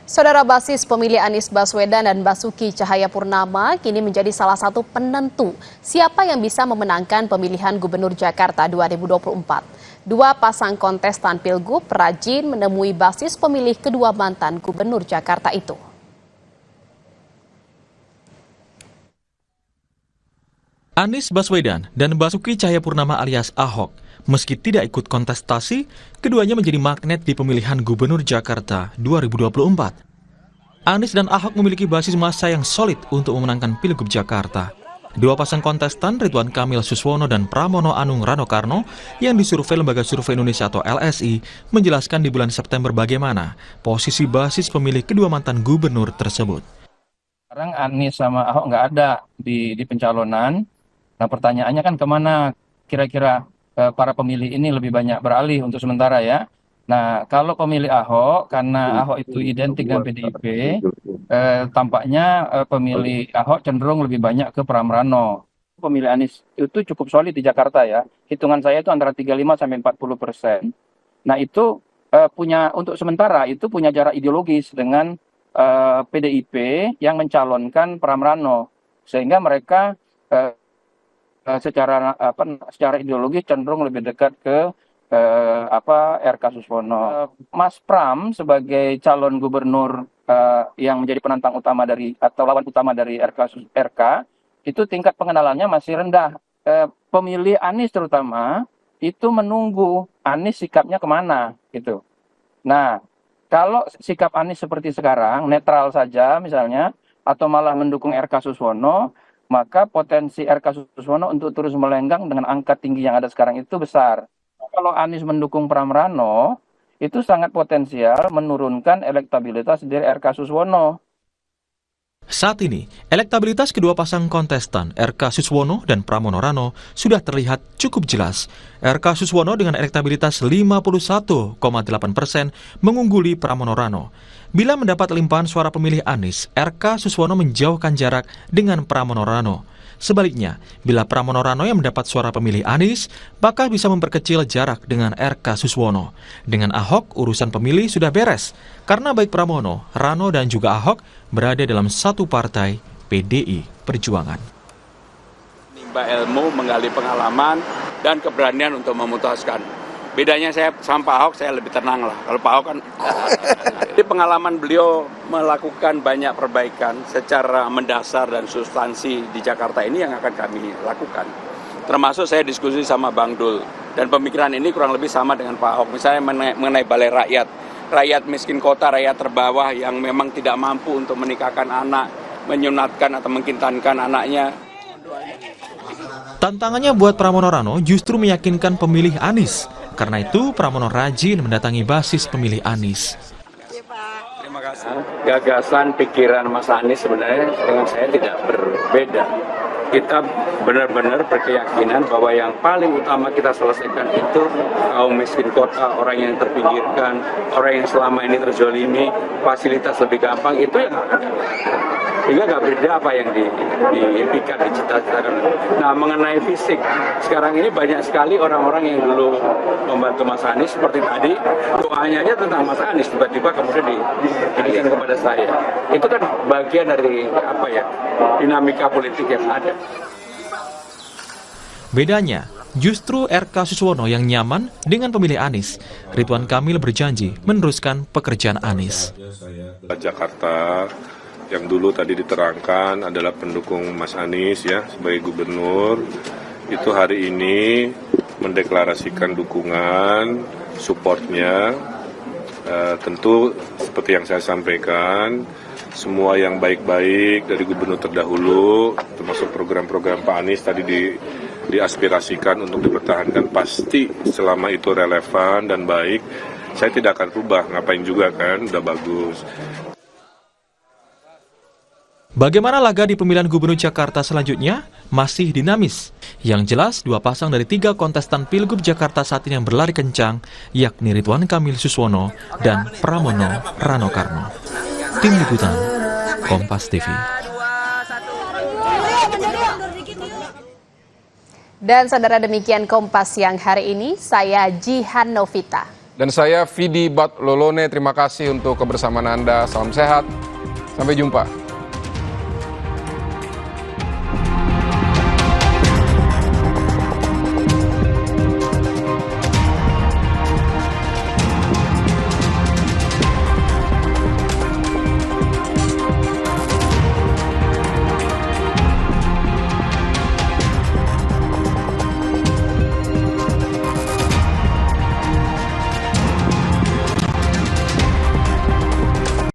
Saudara, basis pemilih Anies Baswedan dan Basuki Cahayapurnama kini menjadi salah satu penentu siapa yang bisa memenangkan pemilihan Gubernur Jakarta 2024. Dua pasang kontestan Pilgub rajin menemui basis pemilih kedua mantan Gubernur Jakarta itu. Anies Baswedan dan Basuki Cahayapurnama alias Ahok, meski tidak ikut kontestasi, keduanya menjadi magnet di pemilihan Gubernur Jakarta 2024. Anies dan Ahok memiliki basis massa yang solid untuk memenangkan Pilgub Jakarta. Dua pasang kontestan, Ridwan Kamil Suswono dan Pramono Anung Rano Karno, yang disurvei Lembaga Survei Indonesia atau LSI, menjelaskan di bulan September bagaimana posisi basis pemilih kedua mantan gubernur tersebut. Sekarang Anies sama Ahok nggak ada di pencalonan. Nah, pertanyaannya kan kemana kira-kira para pemilih ini lebih banyak beralih untuk sementara ya. Nah, kalau pemilih Ahok, karena Ahok itu identik dengan PDIP, tampaknya pemilih Ahok cenderung lebih banyak ke Pramrano. Pemilih Anies itu cukup solid di Jakarta ya. Hitungan saya itu antara 35-40%. Nah, itu untuk sementara itu punya jarak ideologis dengan PDIP yang mencalonkan Pramrano. Sehingga mereka secara ideologis cenderung lebih dekat ke RK Suswono. Mas Pram sebagai calon gubernur yang menjadi penantang utama atau lawan utama dari RK itu tingkat pengenalannya masih rendah. Pemilih Anies terutama itu menunggu Anies sikapnya kemana gitu. Nah, kalau sikap Anies seperti sekarang netral saja misalnya atau malah mendukung RK Suswono, maka potensi RK Suswono untuk terus melenggang dengan angka tinggi yang ada sekarang itu besar. Kalau Anies mendukung Pramrano, itu sangat potensial menurunkan elektabilitas dari RK Suswono. Saat ini, elektabilitas kedua pasang kontestan, RK Suswono dan Pramono Rano, sudah terlihat cukup jelas. RK Suswono dengan elektabilitas 51,8% mengungguli Pramono Rano. Bila mendapat limpahan suara pemilih Anies, RK Suswono menjauhkan jarak dengan Pramono Rano. Sebaliknya, bila Pramono Rano yang mendapat suara pemilih Anies, bakal bisa memperkecil jarak dengan RK Suswono. Dengan Ahok, urusan pemilih sudah beres, karena baik Pramono, Rano, dan juga Ahok berada dalam satu partai, PDI Perjuangan. Nimba ilmu, menggali pengalaman, dan keberanian untuk memutuskan. Bedanya saya sama Pak Ahok, saya lebih tenang lah. Kalau Pak Ahok kan, jadi pengalaman beliau melakukan banyak perbaikan secara mendasar dan substansi di Jakarta ini yang akan kami lakukan. Termasuk saya diskusi sama Bang Dul. Dan pemikiran ini kurang lebih sama dengan Pak Ahok. Misalnya mengenai balai rakyat. Rakyat miskin kota, rakyat terbawah yang memang tidak mampu untuk menikahkan anak, menyunatkan atau mengkintankan anaknya. Tantangannya buat Pramono Rano justru meyakinkan pemilih Anies. Karena itu, Pramono rajin mendatangi basis pemilih Anies. Terima kasih. Gagasan, pikiran Mas Anies sebenarnya dengan saya tidak berbeda. Kita benar-benar berkeyakinan bahwa yang paling utama kita selesaikan itu kaum miskin kota, orang yang terpinggirkan, orang yang selama ini terzolimi, fasilitas lebih gampang, itu yang sehingga nggak beda apa yang diimpikan, dicita-citakan. Nah, mengenai fisik, sekarang ini banyak sekali orang-orang yang dulu membantu Mas Anies seperti tadi, doanya aja tentang Mas Anies, tiba-tiba kemudian diberikan kepada saya. Itu kan bagian dari dinamika politik yang ada. Bedanya, justru RK Suswono yang nyaman dengan pemilih Anies. Ridwan Kamil berjanji meneruskan pekerjaan Anies. Jakarta yang dulu tadi diterangkan adalah pendukung Mas Anies ya sebagai gubernur, itu hari ini mendeklarasikan dukungan, supportnya. Tentu seperti yang saya sampaikan, semua yang baik-baik dari gubernur terdahulu, termasuk program-program Pak Anies tadi diaspirasikan untuk dipertahankan, pasti selama itu relevan dan baik, saya tidak akan rubah, ngapain juga kan, udah bagus. Bagaimana laga di pemilihan Gubernur Jakarta selanjutnya? Masih dinamis. Yang jelas, dua pasang dari tiga kontestan Pilgub Jakarta saat ini yang berlari kencang, yakni Ridwan Kamil Suswono dan Pramono Rano Karno. Tim Liputan, Kompas TV. Dan saudara, demikian Kompas siang hari ini, saya Jihan Novita. Dan saya Vidi Batlolone, terima kasih untuk kebersamaan Anda. Salam sehat, sampai jumpa.